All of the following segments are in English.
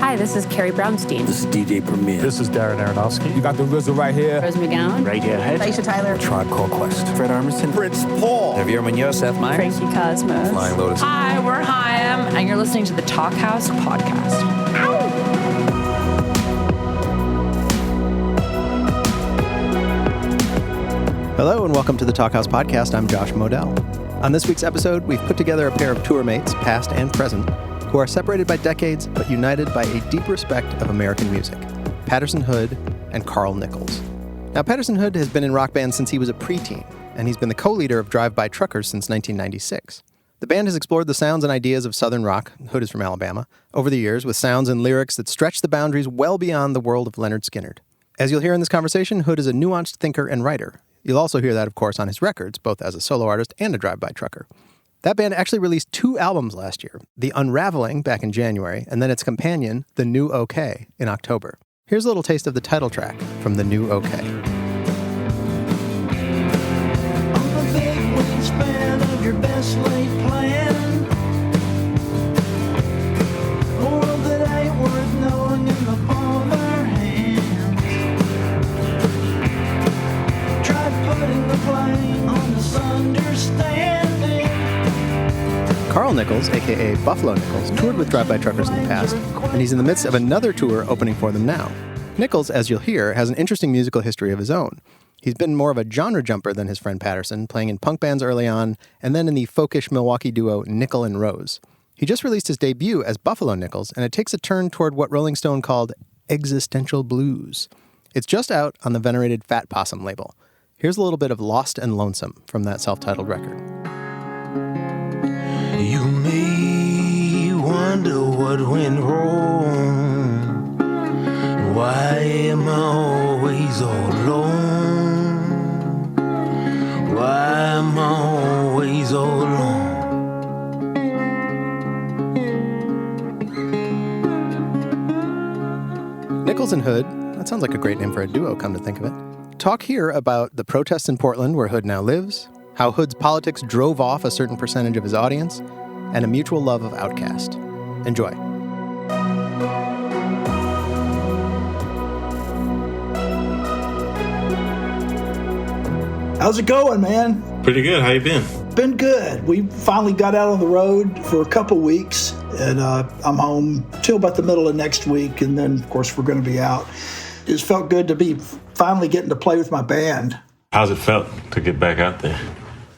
Hi, this is Carrie Brownstein. This is DJ Premier. This is Darren Aronofsky. You got the RZA right here. Rose McGowan. Radiohead. Aisha Tyler. Tribe Called Quest. Fred Armisen. Prince Paul. Javier Munoz, Seth Meyers. Frankie Cosmos. Flying Lotus. Hi, we're Chaim, and you're listening to the Talkhouse Podcast. Hello and welcome to the Talkhouse Podcast. I'm Josh Modell. On this week's episode, we've put together a pair of tour mates, past and present, who are separated by decades but united by a deep respect of American music, Patterson Hood and Carl Nichols. Now, Patterson Hood has been in rock bands since he was a preteen, and he's been the co-leader of Drive-By Truckers since 1996. The band has explored the sounds and ideas of Southern rock, Hood is from Alabama, over the years with sounds and lyrics that stretch the boundaries well beyond the world of Lynyrd Skynyrd. As you'll hear in this conversation, Hood is a nuanced thinker and writer. You'll also hear that, of course, on his records, both as a solo artist and a drive-by trucker. That band actually released 2 albums last year, the Unraveling back in January, and then its companion, The New OK, in October. Here's a little taste of the title track from The New OK. I'm a big wingspan of your best laid plan. A world that ain't worth knowing in the palm of our hands. Tried putting the blame on this understanding. Carl Nichols, a.k.a. Buffalo Nichols, toured with Drive-By Truckers in the past, and he's in the midst of another tour opening for them now. Nichols, as you'll hear, has an interesting musical history of his own. He's been more of a genre jumper than his friend Patterson, playing in punk bands early on, and then in the folkish Milwaukee duo Nickel and Rose. He just released his debut as Buffalo Nichols, and it takes a turn toward what Rolling Stone called existential blues. It's just out on the venerated Fat Possum label. Here's a little bit of Lost and Lonesome from that self-titled record. You may wonder what went wrong. Why am I always all alone? Why am I always all alone? Nichols and Hood, that sounds like a great name for a duo, come to think of it. Talk here about the protests in Portland where Hood now lives, how Hood's politics drove off a certain percentage of his audience, and a mutual love of Outkast. Enjoy. How's it going, man? Pretty good. How you been? Been good. We finally got out on the road for a couple weeks, and I'm home till about the middle of next week, and then, of course, we're going to be out. It just felt good to be finally getting to play with my band. How's it felt to get back out there?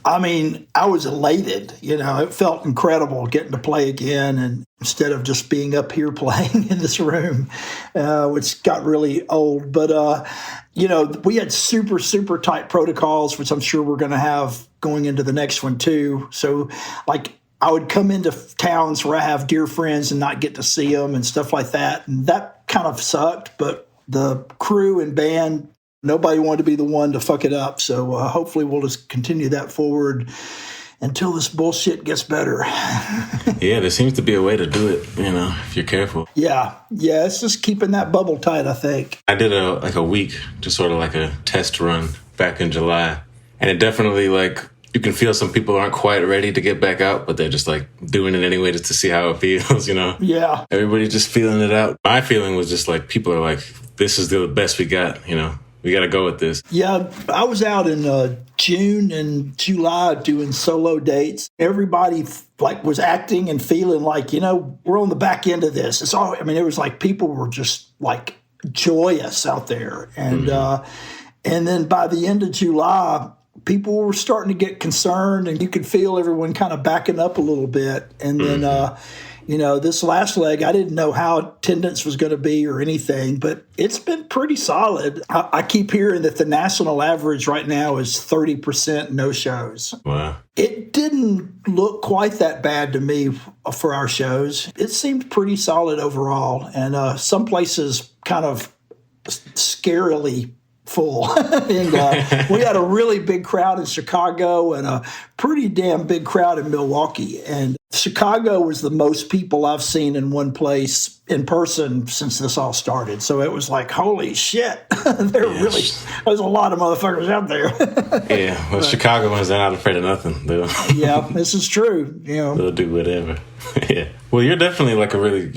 I mean, I was elated. You know, it felt incredible getting to play again, and instead of just being up here playing in this room, which got really old. But, you know, we had super, super tight protocols, which I'm sure we're going to have going into the next one, too. So, like, I would come into towns where I have dear friends and not get to see them and stuff like that. And that kind of sucked. But the crew and band, nobody wanted to be the one to fuck it up. So hopefully we'll just continue that forward until this bullshit gets better. Yeah, there seems to be a way to do it, you know, if you're careful. Yeah, it's just keeping that bubble tight, I think. I did a week, just sort of like a test run back in July. And it definitely, like, you can feel some people aren't quite ready to get back out, but they're just, like, doing it anyway just to see how it feels, you know? Yeah. Everybody's just feeling it out. My feeling was just like, people are like, this is the best we got, you know? We got to go with this. Yeah, I was out in June and July doing solo dates. Everybody was acting and feeling like, you know, we're on the back end of this. It's all. I mean, it was like people were just like joyous out there, and and then by the end of July, people were starting to get concerned, and you could feel everyone kind of backing up a little bit, and then. You know, this last leg, I didn't know how attendance was going to be or anything, but it's been pretty solid. I keep hearing that the national average right now is 30% no-shows. Wow. It didn't look quite that bad to me for our shows. It seemed pretty solid overall, and some places kind of scarily full. And we had a really big crowd in Chicago and a pretty damn big crowd in Milwaukee. And Chicago was the most people I've seen in one place in person since this all started. So it was like, holy shit, there's a lot of motherfuckers out there. Yeah, well, Chicagoans are not afraid of nothing. Yeah, this is true. You know, they'll do whatever. Yeah. Well, you're definitely like a really,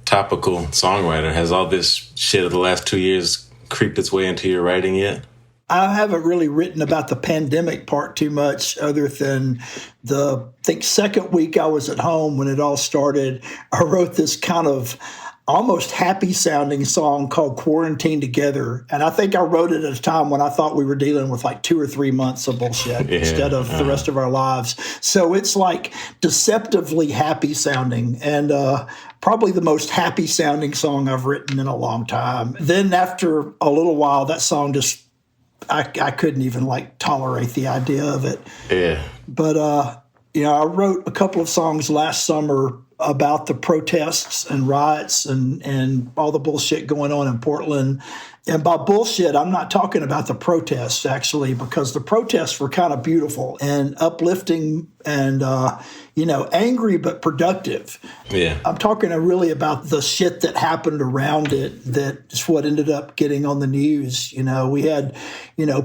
topical songwriter. Has all this shit of the last 2 years creeped its way into your writing yet? I haven't really written about the pandemic part too much other than I think second week I was at home when it all started. I wrote this kind of almost happy sounding song called Quarantine Together. And I think I wrote it at a time when I thought we were dealing with like 2 or 3 months of bullshit instead of the rest of our lives. So it's like deceptively happy sounding and probably the most happy sounding song I've written in a long time. Then after a little while, that song just, I couldn't even like tolerate the idea of it. Yeah. But, I wrote a couple of songs last summer about the protests and riots and all the bullshit going on in Portland. And by bullshit, I'm not talking about the protests, actually, because the protests were kind of beautiful and uplifting and, angry but productive. Yeah. I'm talking really about the shit that happened around it that is what ended up getting on the news. We had,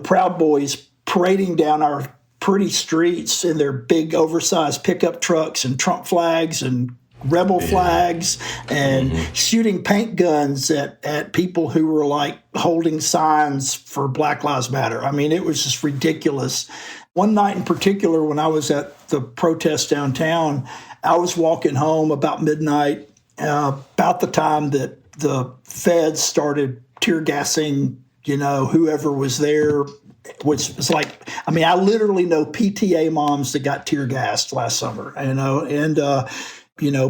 Proud Boys parading down our pretty streets in their big oversized pickup trucks and Trump flags and rebel flags and shooting paint guns at people who were like holding signs for Black Lives Matter. I mean, it was just ridiculous. One night in particular, when I was at the protest downtown, I was walking home about midnight, about the time that the feds started tear gassing, whoever was there, which was like, I literally know PTA moms that got tear gassed last summer, and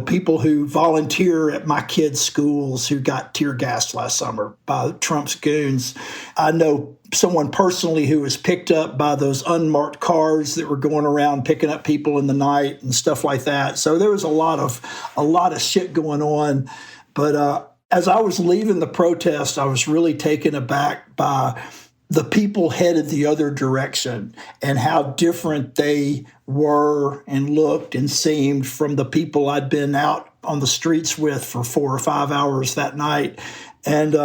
people who volunteer at my kids' schools who got tear gassed last summer by Trump's goons. I know someone personally who was picked up by those unmarked cars that were going around picking up people in the night and stuff like that. So there was a lot of shit going on. But as I was leaving the protest, I was really taken aback by the people headed the other direction and how different they were and looked and seemed from the people I'd been out on the streets with for 4 or 5 hours that night. And,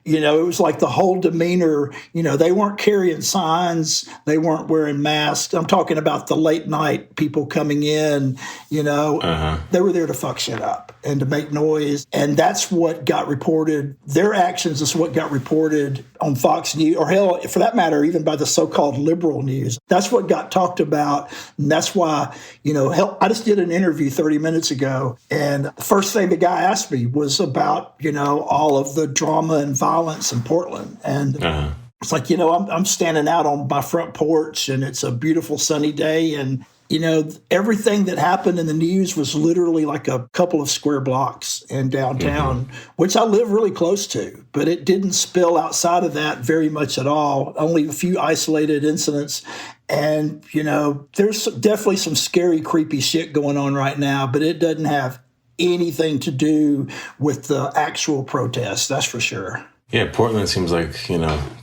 it was like the whole demeanor, they weren't carrying signs. They weren't wearing masks. I'm talking about the late night people coming in, They were there to fuck shit up and to make noise. And that's what got reported. Their actions is what got reported on Fox News, or hell, for that matter, even by the so-called liberal news. That's what got talked about. And that's why, I just did an interview 30 minutes ago. And the first thing the guy asked me was about, all of the drama and violence in Portland. And it's like, I'm standing out on my front porch and it's a beautiful sunny day. And, everything that happened in the news was literally like a couple of square blocks in downtown, which I live really close to. But it didn't spill outside of that very much at all. Only a few isolated incidents. And, there's definitely some scary, creepy shit going on right now, but it doesn't have anything to do with the actual protests, that's for sure. Yeah, Portland seems like,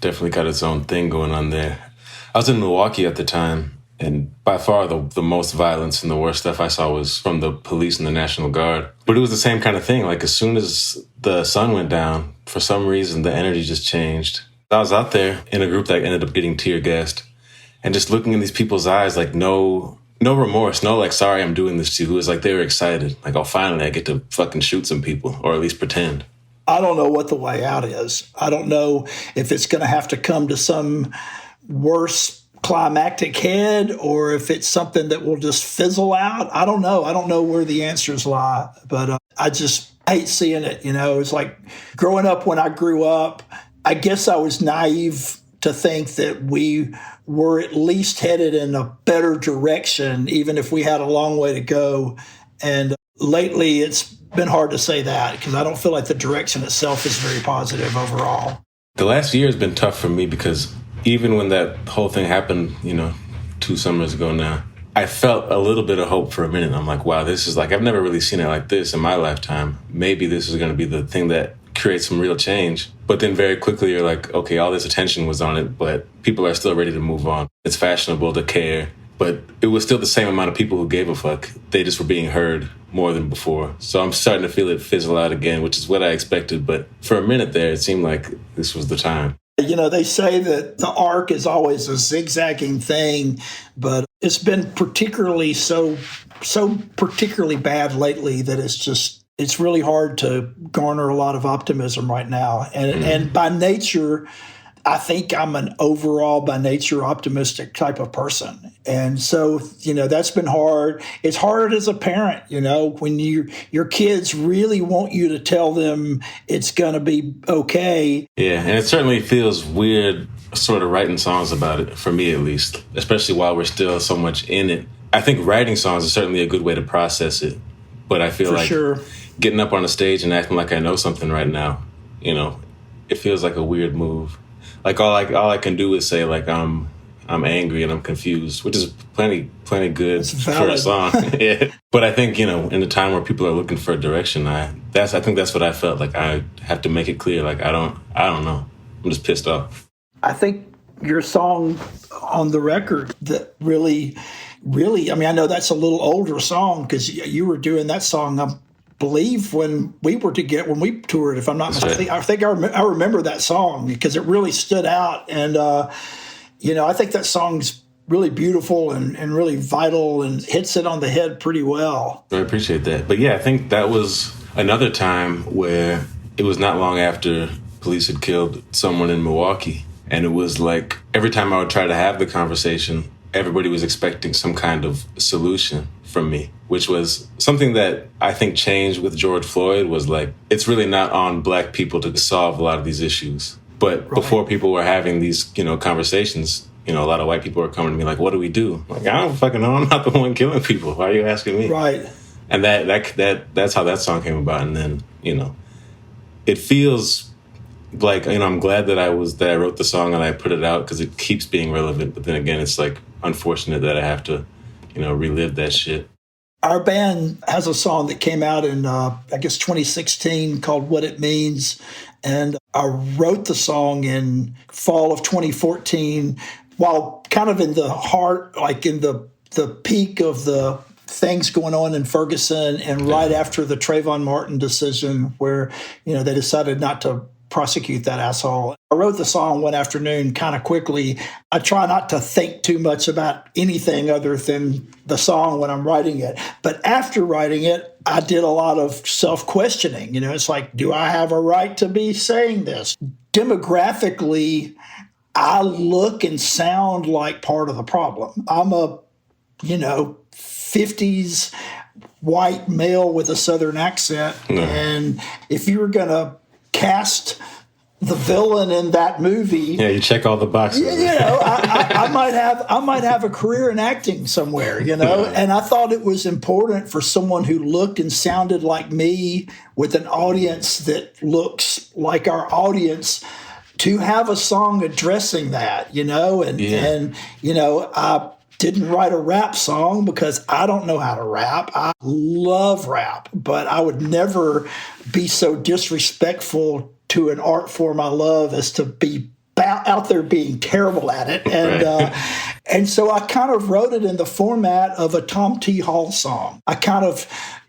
definitely got its own thing going on there. I was in Milwaukee at the time, and by far the most violence and the worst stuff I saw was from the police and the National Guard. But it was the same kind of thing. Like, as soon as the sun went down, for some reason, the energy just changed. I was out there in a group that ended up getting tear gassed, and just looking in these people's eyes, like, no remorse, no, like, sorry, I'm doing this to you. It was like they were excited. Like, oh, finally, I get to fucking shoot some people, or at least pretend. I don't know what the way out is. I don't know if it's going to have to come to some worse climactic head or if it's something that will just fizzle out. I don't know. I don't know where the answers lie, but I just hate seeing it. It's like growing up when I grew up, I guess I was naive to think that we were at least headed in a better direction, even if we had a long way to go. And lately, it's been hard to say that because I don't feel like the direction itself is very positive overall. The last year has been tough for me because even when that whole thing happened, 2 summers ago now, I felt a little bit of hope for a minute. I'm like, wow, this is like, I've never really seen it like this in my lifetime. Maybe this is going to be the thing that creates some real change. But then very quickly you're like, okay, all this attention was on it, but people are still ready to move on. It's fashionable to care. But it was still the same amount of people who gave a fuck. They just were being heard more than before. So I'm starting to feel it fizzle out again, which is what I expected. But for a minute there, it seemed like this was the time. They say that the arc is always a zigzagging thing, but it's been particularly so particularly bad lately that it's just it's really hard to garner a lot of optimism right now. And by nature, I think I'm an overall, by nature, optimistic type of person. And so, that's been hard. It's hard as a parent, when your kids really want you to tell them it's going to be okay. Yeah, and it certainly feels weird sort of writing songs about it, for me at least, especially while we're still so much in it. I think writing songs is certainly a good way to process it. But I feel like getting up on a stage and acting like I know something right now, it feels like a weird move. Like all I can do is say like I'm angry and I'm confused, which is plenty good for a song. Yeah. But I think in a time where people are looking for direction, I think that's what I felt like. I have to make it clear. Like I don't know. I'm just pissed off. I think your song on the record that really, I mean, I know that's a little older song because you were doing that song, I believe, when we toured, if I'm not mistaken. I think I remember that song because it really stood out. And, I think that song's really beautiful and really vital and hits it on the head pretty well. I appreciate that. But yeah, I think that was another time where it was not long after police had killed someone in Milwaukee. And it was like every time I would try to have the conversation, everybody was expecting some kind of solution from me, which was something that I think changed with George Floyd. Was like, it's really not on Black people to solve a lot of these issues. But before people were having these, conversations, a lot of white people were coming to me like, what do we do? Like, I don't fucking know. I'm not the one killing people. Why are you asking me? Right. And that's how that song came about. And then, it feels like, I'm glad that I wrote the song and I put it out because it keeps being relevant. But then again, it's like unfortunate that I have to, relive that shit. Our band has a song that came out in, 2016 called What It Means. And I wrote the song in fall of 2014 while kind of in the heart, like in the peak of the things going on in Ferguson and right after the Trayvon Martin decision where, they decided not to prosecute that asshole. I wrote the song one afternoon kind of quickly. I try not to think too much about anything other than the song when I'm writing it. But after writing it, I did a lot of self-questioning. It's like, do I have a right to be saying this? Demographically, I look and sound like part of the problem. I'm a, 50s white male with a Southern accent. No. And if you were going to cast the villain in that movie, you check all the boxes. I might have a career in acting somewhere, And I thought it was important for someone who looked and sounded like me with an audience that looks like our audience to have a song addressing that, I didn't write a rap song because I don't know how to rap. I love rap, but I would never be so disrespectful to an art form I love as to be out there being terrible at it. And and so I kind of wrote it in the format of a Tom T. Hall song. I kind of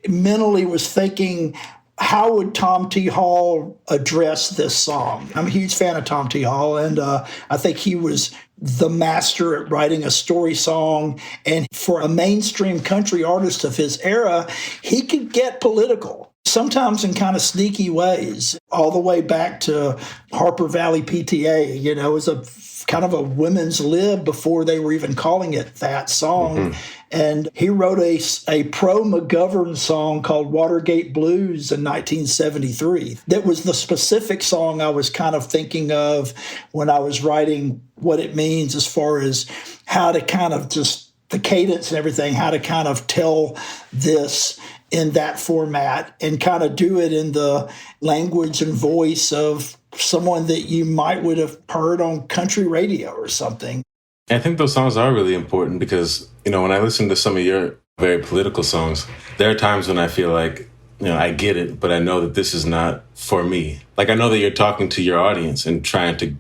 mentally was thinking, how would Tom T. Hall address this song? I'm a huge fan of Tom T. Hall, and I think he was the master at writing a story song. And for a mainstream country artist of his era, he could get political, sometimes in kind of sneaky ways, all the way back to Harper Valley PTA. It was a kind of a women's lib before they were even calling it that song. Mm-hmm. And he wrote a pro-McGovern song called Watergate Blues in 1973. That was the specific song I was kind of thinking of when I was writing What It Means, as far as how to kind of just the cadence and everything, how to kind of tell this in that format and kind of do it in the language and voice of someone that you would have heard on country radio or something. I think those songs are really important because, when I listen to some of your very political songs, there are times when I feel like, I get it, but I know that this is not for me. Like, I know that you're talking to your audience and trying to,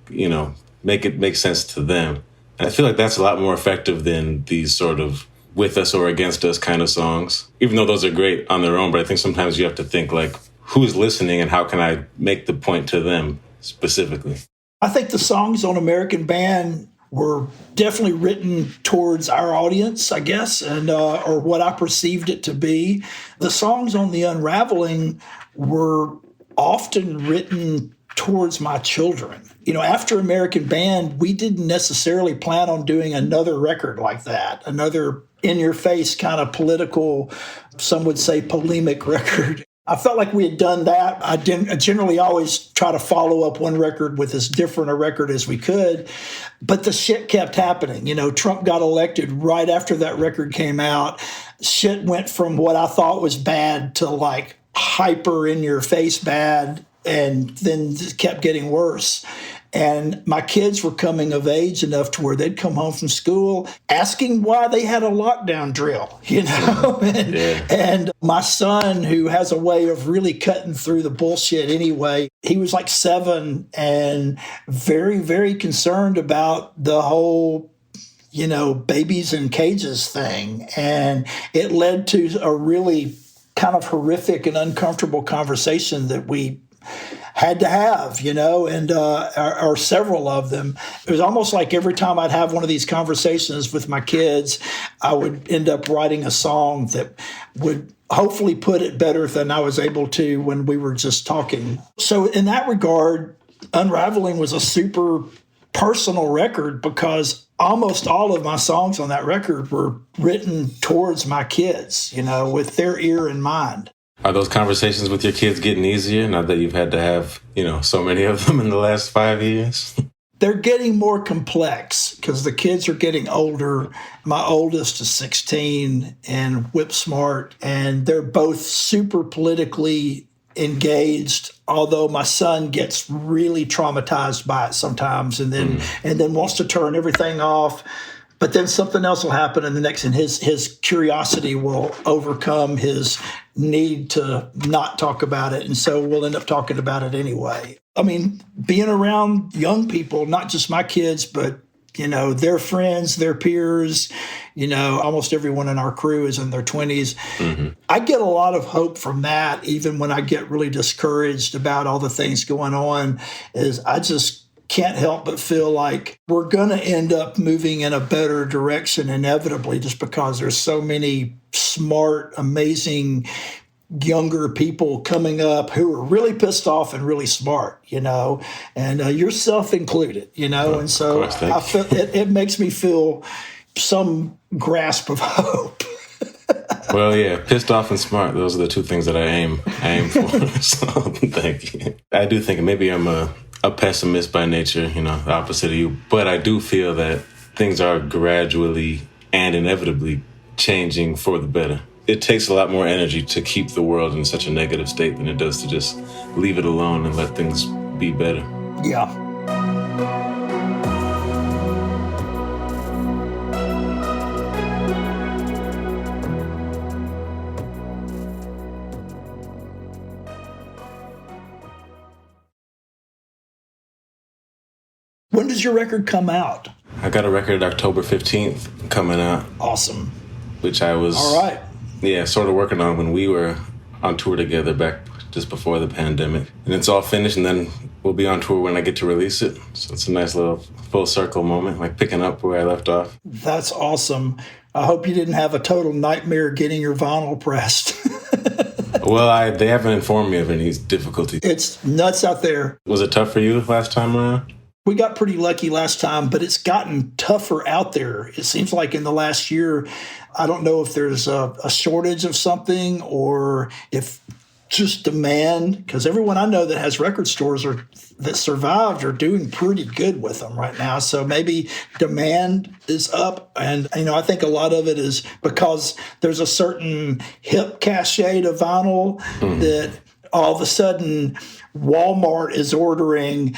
make it make sense to them. And I feel like that's a lot more effective than these sort of with us or against us kind of songs, even though those are great on their own. But I think sometimes you have to think like, who's listening and how can I make the point to them specifically? I think the songs on American Band were definitely written towards our audience, I guess, and or what I perceived it to be. The songs on the Unraveling were often written towards my children. After American Band, we didn't necessarily plan on doing another record like that, another in-your-face kind of political, some would say polemic record. I felt like we had done that. I generally always try to follow up one record with as different a record as we could, but the shit kept happening. Trump got elected right after that record came out. Shit went from what I thought was bad to like hyper in-your-face bad, and then it kept getting worse. And my kids were coming of age enough to where they'd come home from school asking why they had a lockdown drill, And my son, who has a way of really cutting through the bullshit anyway, he was like 7 and very, very concerned about the whole babies in cages thing. And it led to a really kind of horrific and uncomfortable conversation that we had to have, and or several of them. It was almost like every time I'd have one of these conversations with my kids, I would end up writing a song that would hopefully put it better than I was able to when we were just talking. So in that regard, Unraveling was a super personal record because almost all of my songs on that record were written towards my kids, with their ear in mind. Are those conversations with your kids getting easier now that you've had to have, so many of them in the last 5 years? They're getting more complex because the kids are getting older. My oldest is 16 and whip smart, and they're both super politically engaged, although my son gets really traumatized by it sometimes and then wants to turn everything off. But then something else will happen and his curiosity will overcome his need to not talk about it. And so we'll end up talking about it anyway. I mean, being around young people, not just my kids, but, their friends, their peers, almost everyone in our crew is in their 20s. Mm-hmm. I get a lot of hope from that, even when I get really discouraged about all the things going on, is I just can't help but feel like we're going to end up moving in a better direction inevitably, just because there's so many smart, amazing younger people coming up who are really pissed off and really smart, and yourself included, and so I feel it makes me feel some grasp of hope. Well, yeah, pissed off and smart. Those are the two things that I aim for. So thank you. I do think maybe I'm a pessimist by nature, the opposite of you. But I do feel that things are gradually and inevitably changing for the better. It takes a lot more energy to keep the world in such a negative state than it does to just leave it alone and let things be better. Yeah. When does your record come out? I got a record October 15th coming out. Awesome. Which I was, all right. Yeah, sort of working on when we were on tour together back just before the pandemic. And it's all finished, and then we'll be on tour when I get to release it. So it's a nice little full circle moment, like picking up where I left off. That's awesome. I hope you didn't have a total nightmare getting your vinyl pressed. Well, they haven't informed me of any difficulties. It's nuts out there. Was it tough for you last time around? We got pretty lucky last time, but it's gotten tougher out there. It seems like in the last year, I don't know if there's a shortage of something or if just demand, because everyone I know that has record stores that survived are doing pretty good with them right now. So maybe demand is up. And, I think a lot of it is because there's a certain hip cachet to vinyl that all of a sudden Walmart is ordering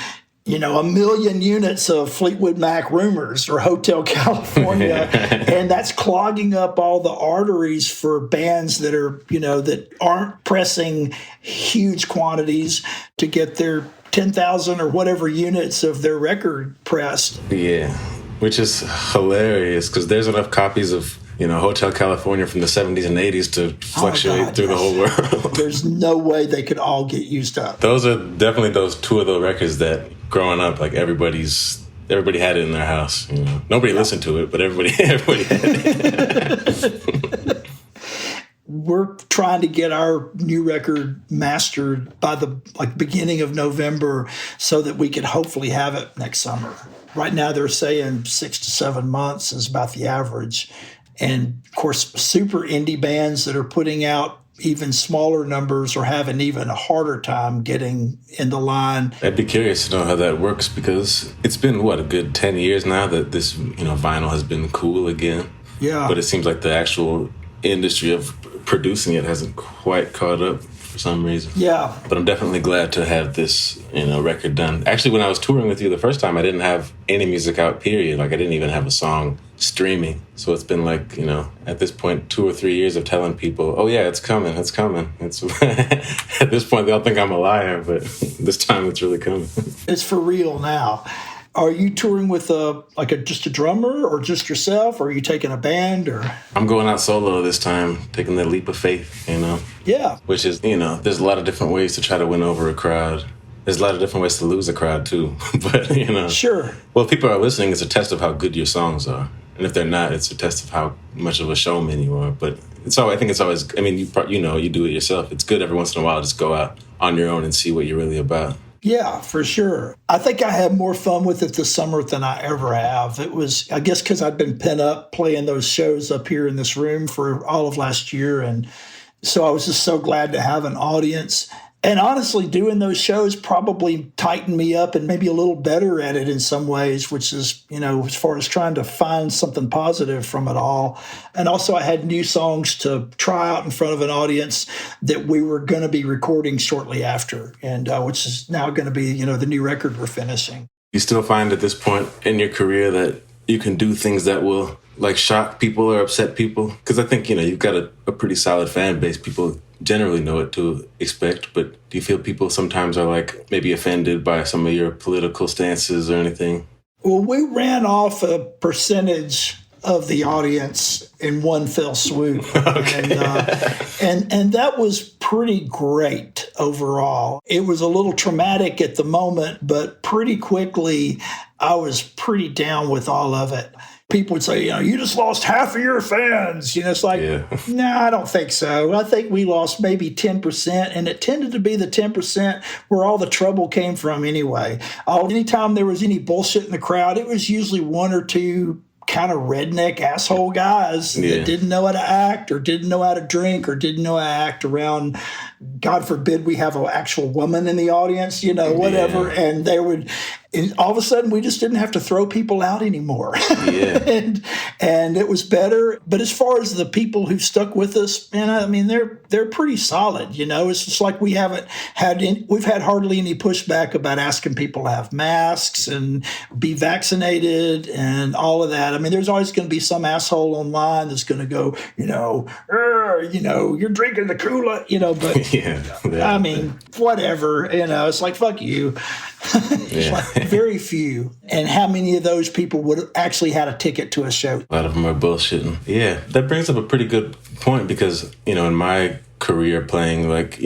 1 million units of Fleetwood Mac Rumors or Hotel California, and that's clogging up all the arteries for bands that are, that aren't pressing huge quantities to get their 10,000 or whatever units of their record pressed. Yeah, which is hilarious because there's enough copies of Hotel California from the 70s and 80s to fluctuate through the whole world. There's no way they could all get used up. Those are definitely those two of the records that growing up, like everybody's everybody had it in their house. You know, nobody listened to it, but everybody had it. We're trying to get our new record mastered by the beginning of November so that we could hopefully have it next summer. Right now they're saying 6 to 7 months is about the average. And of course, super indie bands that are putting out even smaller numbers are having even a harder time getting in the line. I'd be curious to know how that works, because it's been, a good 10 years now that this, vinyl has been cool again. Yeah. But it seems like the actual industry of producing it hasn't quite caught up for some reason. Yeah. But I'm definitely glad to have this, record done. Actually, when I was touring with you the first time, I didn't have any music out, period. I didn't even have a song streaming. So it's been at this point, 2 or 3 years of telling people, oh yeah, it's coming. It's at this point, they'll think I'm a liar, but this time it's really coming. It's for real now. Are you touring with just a drummer or just yourself? Or are you taking a band? Or I'm going out solo this time, taking the leap of faith, Yeah. Which is, there's a lot of different ways to try to win over a crowd. There's a lot of different ways to lose a crowd too. But, Sure. Well, if people are listening, it's a test of how good your songs are. And if they're not, it's a test of how much of a showman you are. But I think it's always, you do it yourself. It's good every once in a while, just go out on your own and see what you're really about. Yeah, for sure. I think I had more fun with it this summer than I ever have. It was, I guess, because I'd been pent up playing those shows up here in this room for all of last year. And so I was just so glad to have an audience. And honestly, doing those shows probably tightened me up and maybe a little better at it in some ways, which is, as far as trying to find something positive from it all. And also I had new songs to try out in front of an audience that we were going to be recording shortly after, and which is now going to be, the new record we're finishing. You still find at this point in your career that you can do things that will shock people or upset people? Because I think, you've got a pretty solid fan base. People generally know what to expect, but do you feel people sometimes are maybe offended by some of your political stances or anything? Well, we ran off a percentage of the audience in one fell swoop. Okay. And that was pretty great overall. It was a little traumatic at the moment, but pretty quickly I was pretty down with all of it. People would say, you just lost half of your fans. It's No, I don't think so. I think we lost maybe 10%, and it tended to be the 10% where all the trouble came from anyway. Anytime there was any bullshit in the crowd, it was usually one or two kind of redneck asshole guys that didn't know how to act or didn't know how to drink or didn't know how to act around, God forbid we have an actual woman in the audience, whatever. Yeah. And they would, and all of a sudden we just didn't have to throw people out anymore. Yeah. and it was better. But as far as the people who stuck with us, man, they're pretty solid. It's just like we've had hardly any pushback about asking people to have masks and be vaccinated and all of that. There's always going to be some asshole online that's going to go, you're drinking the Kool-Aid, but whatever, it's like, fuck you. Very few. And how many of those people would actually had a ticket to a show? A lot of them are bullshitting. Yeah, that brings up a pretty good point because, in my career playing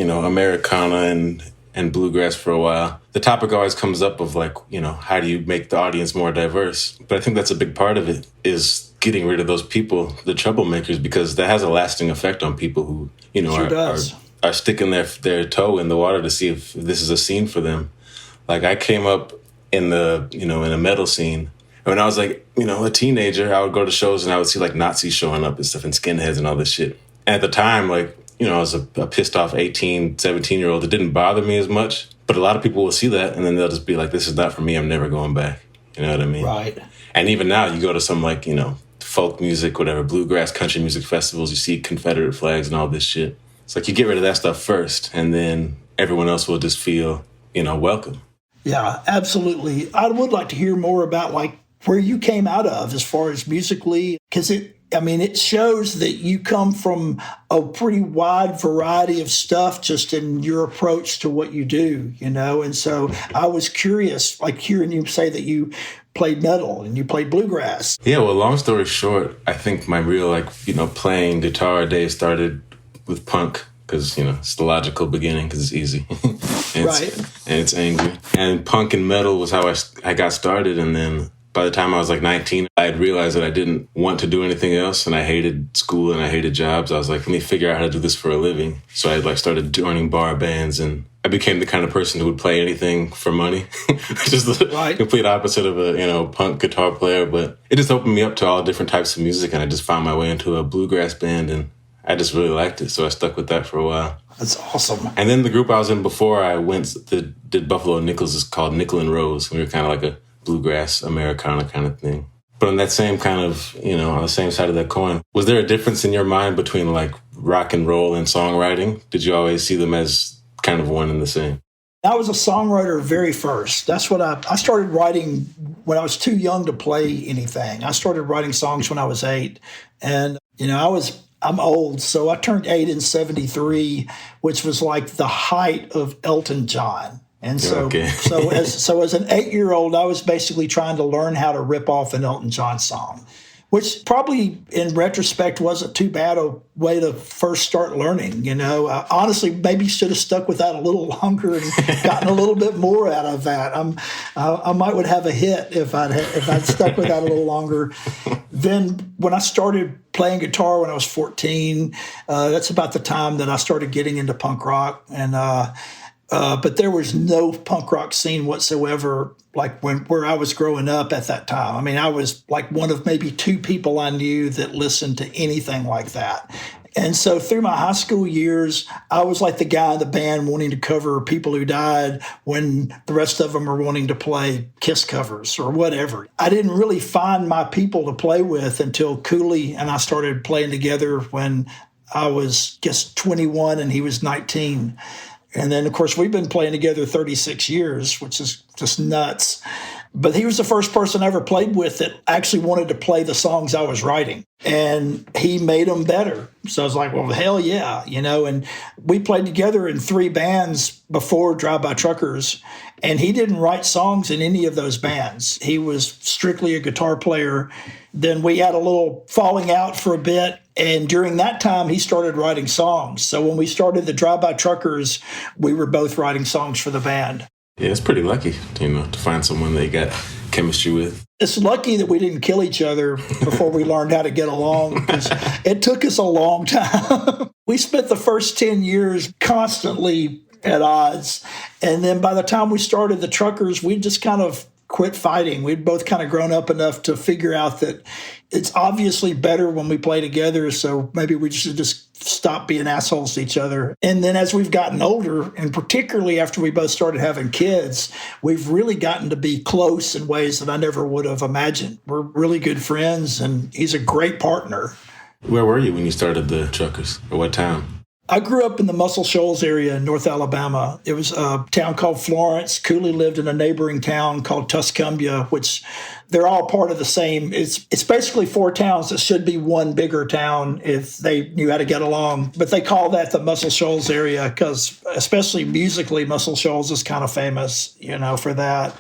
Americana and bluegrass for a while, the topic always comes up of how do you make the audience more diverse? But I think that's a big part of it is getting rid of those people, the troublemakers, because that has a lasting effect on people who, are sticking their toe in the water to see if this is a scene for them. I came up in the, in a metal scene. When I was a teenager, I would go to shows and I would see Nazis showing up and stuff and skinheads and all this shit. And at the time, I was a pissed off 18, 17-year-old. It didn't bother me as much. But a lot of people will see that and then they'll just be like, this is not for me. I'm never going back. You know what I mean? Right. And even now you go to some folk music, whatever, bluegrass, country music festivals, you see Confederate flags and all this shit. It's you get rid of that stuff first and then everyone else will just feel, welcome. Yeah, absolutely. I would like to hear more about where you came out of as far as musically, because it shows that you come from a pretty wide variety of stuff just in your approach to what you do, and so I was curious, hearing you say that you played metal and you played bluegrass. Yeah, well, long story short, I think my real playing guitar days started with punk. because, it's the logical beginning because it's easy. and Right. And it's angry. And punk and metal was how I got started. And then by the time I was like 19, I had realized that I didn't want to do anything else. And I hated school and I hated jobs. I was like, let me figure out how to do this for a living. So I started joining bar bands, and I became the kind of person who would play anything for money. Just the complete opposite of a, punk guitar player. But it just opened me up to all different types of music. And I just found my way into a bluegrass band, and I just really liked it. So I stuck with that for a while. That's awesome. And then the group I was in before I did Buffalo Nichols is called Nickel and Rose. We were kind of like a bluegrass Americana kind of thing. But on that same kind of, on the same side of that coin, was there a difference in your mind between like rock and roll and songwriting? Did you always see them as kind of one and the same? I was a songwriter very first. That's what I started writing when I was too young to play anything. I started writing songs when I was 8. And, I'm old, so I turned 8 in 73, which was like the height of Elton John. And so, okay. so as an 8-year-old, I was basically trying to learn how to rip off an Elton John song, which probably in retrospect wasn't too bad a way to first start learning. Honestly, maybe should have stuck with that a little longer and gotten a little bit more out of that. I might would have a hit if I'd stuck with that a little longer. Then when I started playing guitar when I was 14, that's about the time that I started getting into punk rock. And but there was no punk rock scene whatsoever, like where I was growing up at that time. I mean, I was like one of maybe 2 people I knew that listened to anything like that. And so through my high school years, I was like the guy in the band wanting to cover People Who Died when the rest of them are wanting to play Kiss covers or whatever. I didn't really find my people to play with until Cooley and I started playing together when I was just 21 and he was 19. And then, of course, we've been playing together 36 years, which is just nuts. But he was the first person I ever played with that actually wanted to play the songs I was writing. And he made them better. So I was like, well, hell yeah, And we played together in 3 bands before Drive-By Truckers. And he didn't write songs in any of those bands. He was strictly a guitar player. Then we had a little falling out for a bit. And during that time, he started writing songs. So when we started the Drive-By Truckers, we were both writing songs for the band. Yeah, it's pretty lucky, to find someone that you got chemistry with. It's lucky that we didn't kill each other before we learned how to get along, because it took us a long time. We spent the first 10 years constantly at odds. And then by the time we started the Truckers, we just kind of quit fighting. We'd both kind of grown up enough to figure out that it's obviously better when we play together, so maybe we should just stop being assholes to each other. And then as we've gotten older, and particularly after we both started having kids, we've really gotten to be close in ways that I never would have imagined. We're really good friends, and he's a great partner. Where were you when you started the Truckers, or what town? I grew up in the Muscle Shoals area in North Alabama. It was a town called Florence. Cooley lived in a neighboring town called Tuscumbia, which they're all part of the same. It's basically 4 towns that should be one bigger town if they knew how to get along. But they call that the Muscle Shoals area because, especially musically, Muscle Shoals is kind of famous, for that.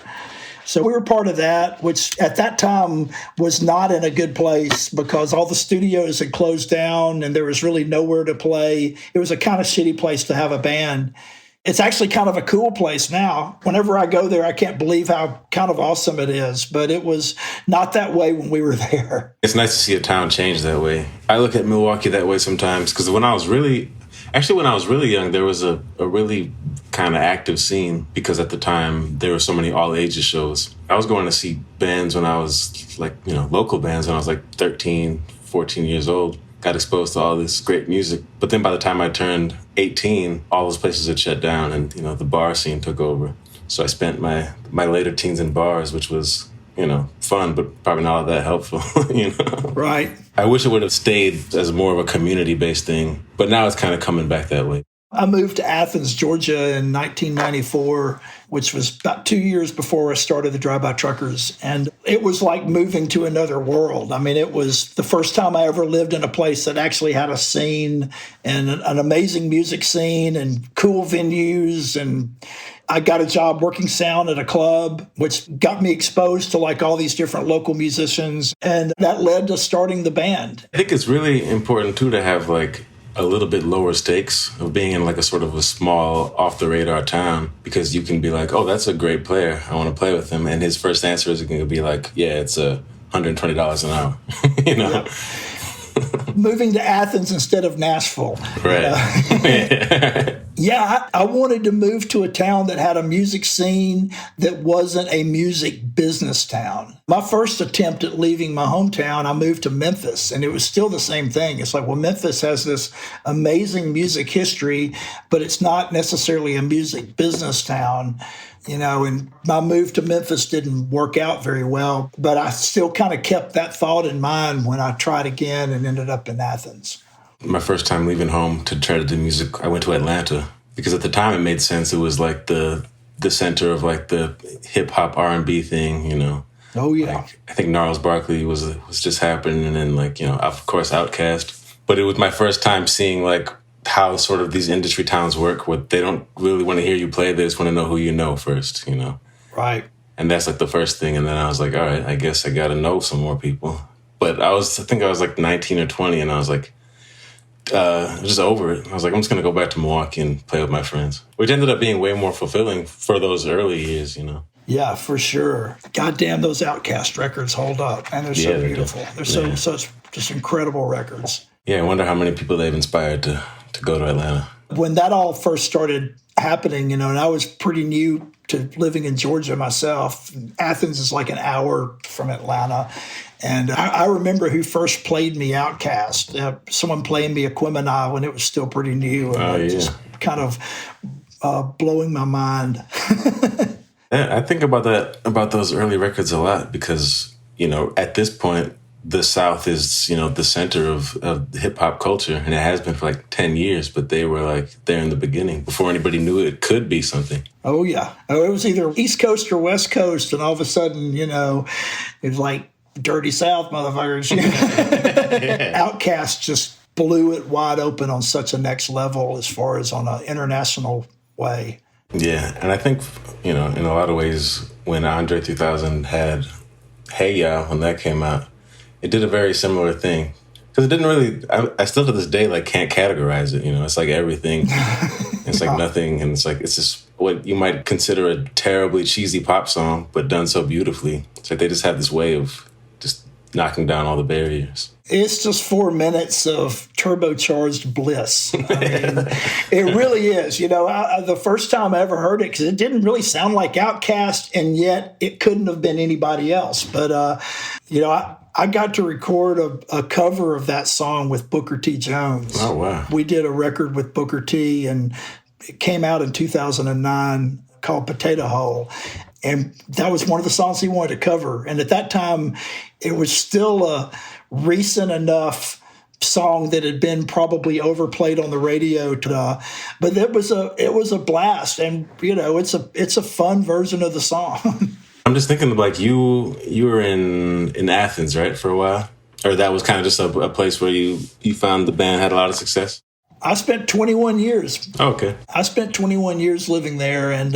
So we were part of that, which at that time was not in a good place because all the studios had closed down and there was really nowhere to play. It was a kind of shitty place to have a band. It's actually kind of a cool place now. Whenever I go there, I can't believe how kind of awesome it is, but it was not that way when we were there. It's nice to see a town change that way. I look at Milwaukee that way sometimes because when I was really young, there was a really kind of active scene because at the time there were so many all ages shows. I was going to see bands when I was local bands when I was like 13, 14 years old. Got exposed to all this great music. But then by the time I turned 18, all those places had shut down and, the bar scene took over. So I spent my later teens in bars, which was, fun, but probably not all that helpful, Right. I wish it would have stayed as more of a community-based thing, but now it's kind of coming back that way. I moved to Athens, Georgia in 1994, which was about 2 years before I started the Drive-By Truckers. And it was like moving to another world. I mean, it was the first time I ever lived in a place that actually had a scene and an amazing music scene and cool venues. And I got a job working sound at a club, which got me exposed to like all these different local musicians. And that led to starting the band. I think it's really important, too, to have like a little bit lower stakes of being in like a sort of a small off the radar town, because you can be like, oh, that's a great player, I want to play with him, and his first answer is going to be like, yeah, it's $120 an hour. You know. Yep. Moving to Athens instead of Nashville. Right. Yeah, I wanted to move to a town that had a music scene that wasn't a music business town. My first attempt at leaving my hometown, I moved to Memphis, and it was still the same thing. It's like, well, Memphis has this amazing music history, but it's not necessarily a music business town. You know, and my move to Memphis didn't work out very well, but I still kind of kept that thought in mind when I tried again and ended up in Athens. My first time leaving home to try to do music, I went to Atlanta, because at the time it made sense. It was like the center of like the hip hop R&B thing, you know. Oh yeah. Like, I think Gnarls Barkley was just happening, and then like, you know, of course Outkast. But it was my first time seeing like how sort of these industry towns work, where they don't really want to hear you play, they just want to know who you know first, you know. Right. And that's like the first thing. And then I was like, all right, I guess I got to know some more people. But I think I was like 19 or 20, and I was like, just over it. I was like, I'm just going to go back to Milwaukee and play with my friends, which ended up being way more fulfilling for those early years, you know. Yeah, for sure. Goddamn, those Outkast records hold up, and they're so beautiful. They're such just incredible records. Yeah, I wonder how many people they've inspired to go to Atlanta. When that all first started happening, you know, and I was pretty new to living in Georgia myself. Athens is like an hour from Atlanta. And I remember who first played me Outkast. Someone playing me Aquemini when it was still pretty new. And just kind of blowing my mind. I think about those early records a lot, because, you know, at this point, the South is, you know, the center of hip hop culture, and it has been for like 10 years, but they were like there in the beginning before anybody knew it could be something. Oh, yeah. It was either East Coast or West Coast, and all of a sudden, you know, it was like Dirty South motherfuckers. Outkast just blew it wide open on such a next level as far as on an international way. Yeah, and I think, you know, in a lot of ways, when Andre 3000 had Hey Ya, when that came out, it did a very similar thing. Because it didn't really, I still to this day, like, can't categorize it, you know? It's like everything, it's like nothing, and it's just what you might consider a terribly cheesy pop song, but done so beautifully. It's like they just have this way of just knocking down all the barriers. It's just 4 minutes of turbocharged bliss. I mean, it really is. You know, the first time I ever heard it, because it didn't really sound like Outkast, and yet it couldn't have been anybody else. But, you know, I got to record a cover of that song with Booker T. Jones. Oh, wow. We did a record with Booker T, and it came out in 2009 called Potato Hole. And that was one of the songs he wanted to cover. And at that time, it was still a recent enough song that had been probably overplayed on the radio. But it was a blast. And, you know, it's a fun version of the song. I'm just thinking, like, you were in Athens, right, for a while? Or that was kind of just a place where you found the band had a lot of success? I spent 21 years. Oh, okay. I spent 21 years living there, and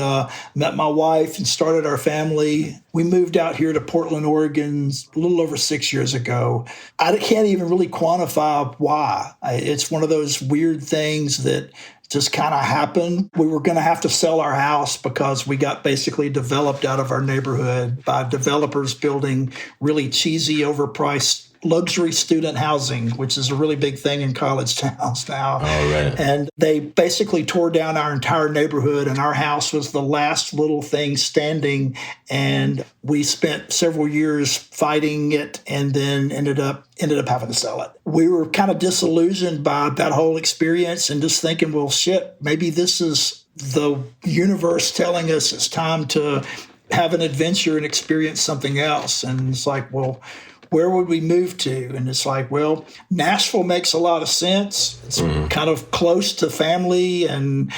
met my wife and started our family. We moved out here to Portland, Oregon a little over 6 years ago. I can't even really quantify why. It's one of those weird things that just kind of happened. We were going to have to sell our house because we got basically developed out of our neighborhood by developers building really cheesy, overpriced luxury student housing, which is a really big thing in college towns now. Oh, right. And they basically tore down our entire neighborhood, and our house was the last little thing standing. And we spent several years fighting it, and then ended up having to sell it. We were kind of disillusioned by that whole experience, and just thinking, well, shit, maybe this is the universe telling us it's time to have an adventure and experience something else. And it's like, well, where would we move to? And it's like, well, Nashville makes a lot of sense. It's kind of close to family, and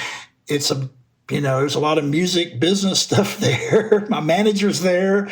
there's a lot of music business stuff there. My manager's there.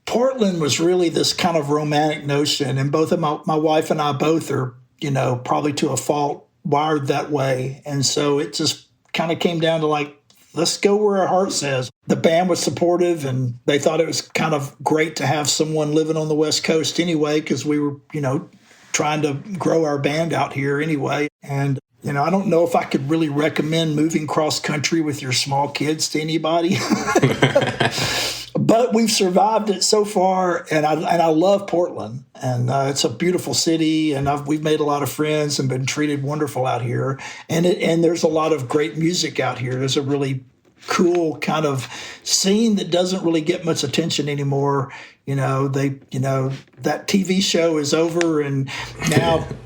Portland was really this kind of romantic notion, and both of my wife and I both are, you know, probably to a fault wired that way. And so it just kind of came down to like, let's go where our heart says. The band was supportive, and they thought it was kind of great to have someone living on the West Coast anyway, because we were, you know, trying to grow our band out here anyway. And, I don't know if I could really recommend moving cross country with your small kids to anybody. But we've survived it so far, and I love Portland, and it's a beautiful city, and we've made a lot of friends and been treated wonderful out here, and there's a lot of great music out here. There's a really cool kind of scene that doesn't really get much attention anymore. That TV show is over, and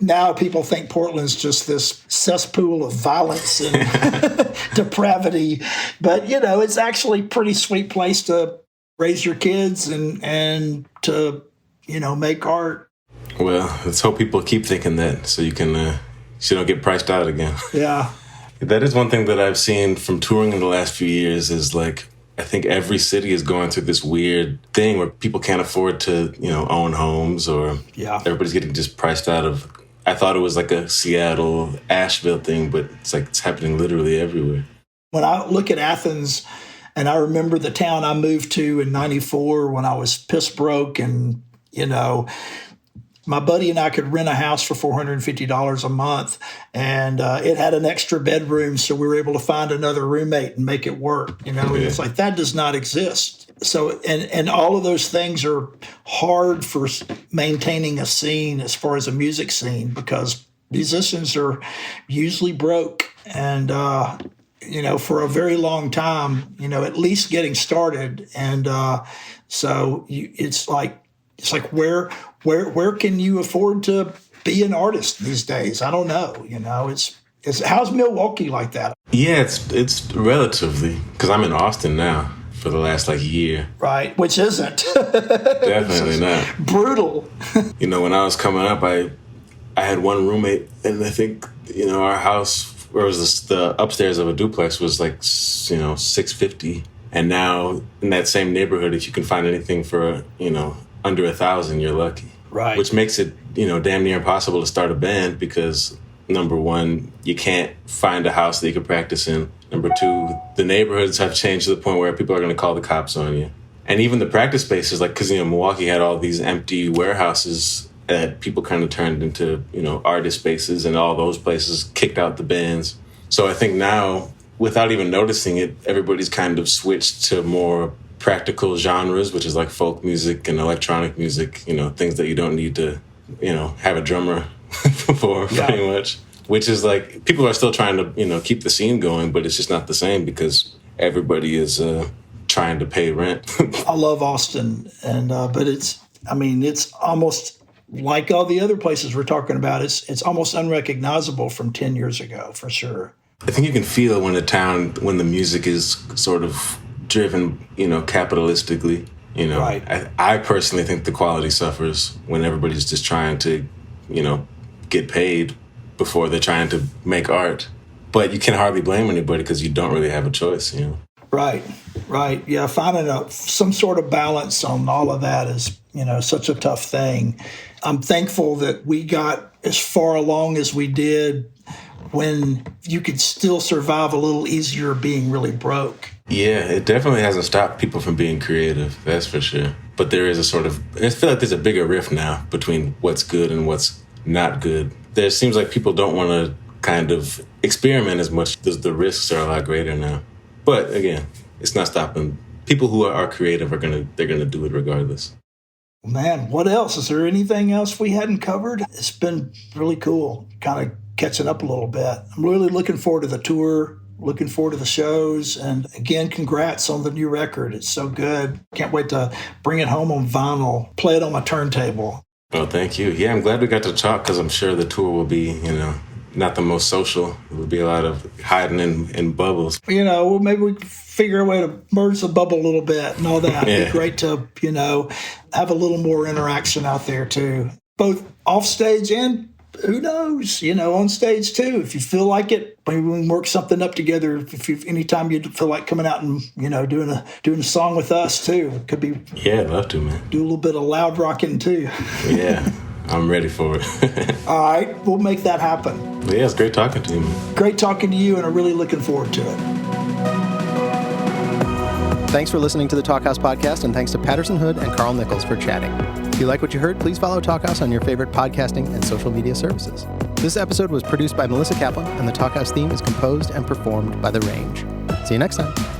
now people think Portland's just this cesspool of violence and depravity. But it's actually a pretty sweet place to raise your kids and to make art. Well, let's hope people keep thinking that, so you can so you don't get priced out again. Yeah. That is one thing that I've seen from touring in the last few years is like, I think every city is going through this weird thing where people can't afford to, own homes, or everybody's getting just priced out of. I thought it was like a Seattle, Asheville thing, but it's like it's happening literally everywhere. When I look at Athens, and I remember the town I moved to in '94 when I was piss broke, and, my buddy and I could rent a house for $450 a month, and it had an extra bedroom, so we were able to find another roommate and make it work. It's like that does not exist. So, and all of those things are hard for maintaining a scene as far as a music scene, because musicians are usually broke, and for a very long time, at least getting started, and so it's like where can you afford to be an artist these days? I don't know. It's how's Milwaukee like that? Yeah, it's relatively, because I'm in Austin now for the last year. Right, which isn't. Definitely not. Brutal. When I was coming up, I had one roommate, and I think our house, where it was the upstairs of a duplex, was $650, and now in that same neighborhood, if you can find anything for under $1,000, you're lucky. Right. Which makes it, damn near impossible to start a band because, number one, you can't find a house that you can practice in. Number two, the neighborhoods have changed to the point where people are going to call the cops on you. And even the practice spaces, because, Milwaukee had all these empty warehouses that people kind of turned into, artist spaces, and all those places kicked out the bands. So I think now, without even noticing it, everybody's kind of switched to more practical genres, which is like folk music and electronic music, things that you don't need to, have a drummer for, pretty much. Which is like, people are still trying to, keep the scene going, but it's just not the same because everybody is trying to pay rent. I love Austin, and but it's almost like all the other places we're talking about. It's almost unrecognizable from 10 years ago, for sure. I think you can feel when the music is sort of driven, capitalistically, Right. I personally think the quality suffers when everybody's just trying to, get paid before they're trying to make art. But you can hardly blame anybody because you don't really have a choice, Right. Yeah, finding some sort of balance on all of that is, such a tough thing. I'm thankful that we got as far along as we did when you could still survive a little easier being really broke. Yeah, it definitely hasn't stopped people from being creative, that's for sure. But there is I feel like there's a bigger rift now between what's good and what's not good. There seems like people don't want to kind of experiment as much. The risks are a lot greater now. But again, it's not stopping. People who are creative they're gonna do it regardless. Man, what else? Is there anything else we hadn't covered? It's been really cool, kind of catching up a little bit. I'm really looking forward to the tour, looking forward to the shows, and again, congrats on the new record. It's so good. Can't wait to bring it home on vinyl, play it on my turntable. Oh, thank you. Yeah, I'm glad we got to talk because I'm sure the tour will be, not the most social. It will be a lot of hiding in bubbles. Maybe we can figure a way to merge the bubble a little bit and all that. Yeah. It'd be great to, have a little more interaction out there too, both off stage and who knows, on stage too. If you feel like it, maybe we can work something up together. Anytime you feel like coming out and, doing a song with us too, it could be. Yeah, I'd love to, man. Do a little bit of loud rocking too. Yeah. I'm ready for it. All right, we'll make that happen. Yeah, it's great talking to you, man. Great talking to you, and I'm really looking forward to it. Thanks for listening to the Talkhouse Podcast, and thanks to Patterson Hood and Carl Nichols for chatting. If you like what you heard, please follow Talkhouse on your favorite podcasting and social media services. This episode was produced by Melissa Kaplan, and the Talkhouse theme is composed and performed by The Range. See you next time.